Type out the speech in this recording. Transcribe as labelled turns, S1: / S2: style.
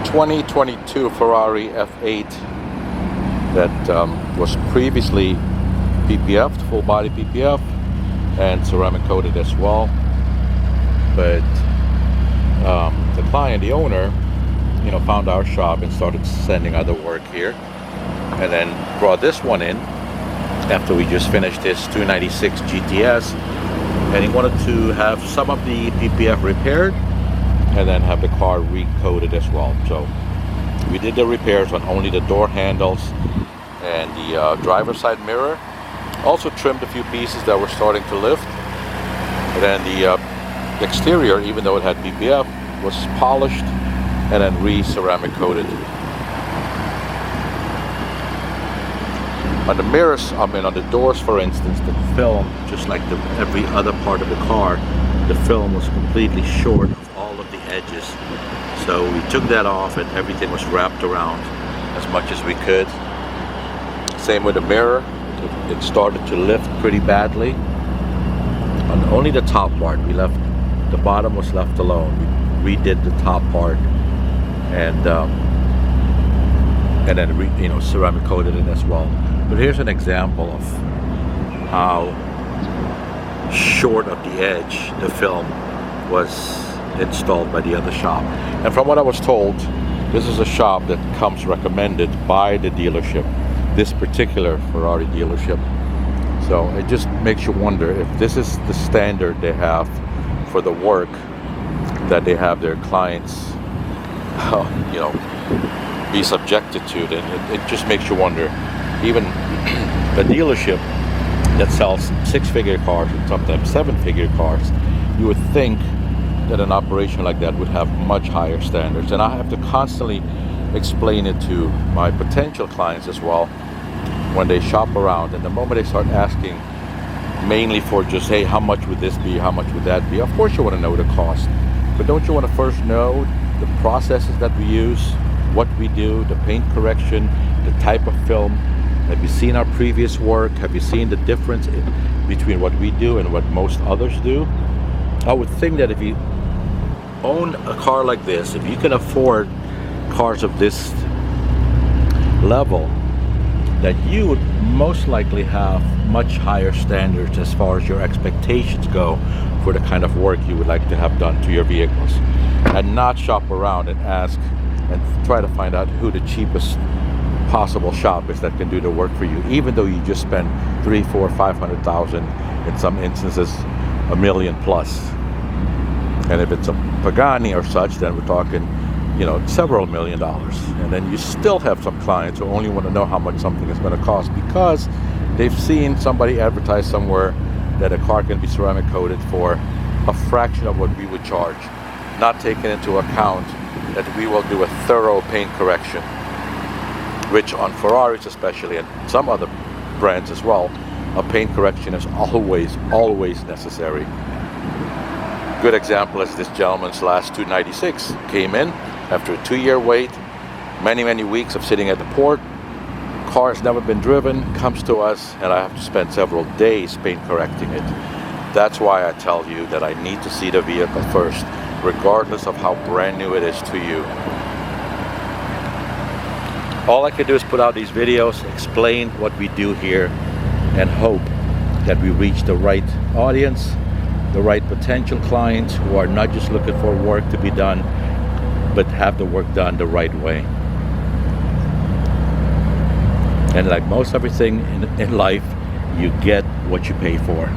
S1: 2022 Ferrari F8 that was previously PPF'd, full body PPF, and ceramic coated as well. But the client, the owner, found our shop and started sending other work here, and then brought this one in after we just finished his 296 GTS, and he wanted to have some of the PPF repaired and then have the car recoated as well. So we did the repairs on only the door handles and the driver's side mirror. Also trimmed a few pieces that were starting to lift, and then the exterior, even though it had PPF, was polished and then re-ceramic coated. On the mirrors, on the doors, for instance, the film, just like every other part of the car, the film was completely short of all of the edges. So we took that off and everything was wrapped around as much as we could. Same with the mirror. It started to lift pretty badly. On only the top part, we left, the bottom was left alone. We redid the top part and then ceramic coated it as well. But here's an example of how short of the edge the film was installed by the other shop. And from what I was told, this is a shop that comes recommended by the dealership, this particular Ferrari dealership. So it just makes you wonder if this is the standard they have for the work that they have their clients be subjected to. Then it just makes you wonder. Even the dealership that sells six-figure cars and sometimes seven-figure cars, you would think that an operation like that would have much higher standards. And I have to constantly explain it to my potential clients as well when they shop around. And the moment they start asking mainly for just, hey, how much would this be, how much would that be, of course you want to know the cost, but don't you want to first know the processes that we use, what we do, the paint correction, the type of film? Have you seen our previous work? Have you seen the difference between what we do and what most others do? I would think that if you own a car like this, if you can afford cars of this level, that you would most likely have much higher standards as far as your expectations go for the kind of work you would like to have done to your vehicles, and not shop around and ask and try to find out who the cheapest possible shop is that can do the work for you, even though you just spend 3, 4, 500,000, in some instances $1 million plus. And if it's a Pagani or such, then we're talking several $1 million. And then you still have some clients who only want to know how much something is going to cost because they've seen somebody advertise somewhere that a car can be ceramic coated for a fraction of what we would charge, not taking into account that we will do a thorough paint correction, which on Ferraris especially, and some other brands as well, a paint correction is always necessary. Good example is this gentleman's last 296 came in after a 2-year wait, many weeks of sitting at the port. Car has never been driven, comes to us, and I have to spend several days paint correcting it. That's why I tell you that I need to see the vehicle first, regardless of how brand new it is to you. All I can do is put out these videos, explain what we do here, and hope that we reach the right audience, the right potential clients who are not just looking for work to be done, but have the work done the right way. And like most everything in life, you get what you pay for.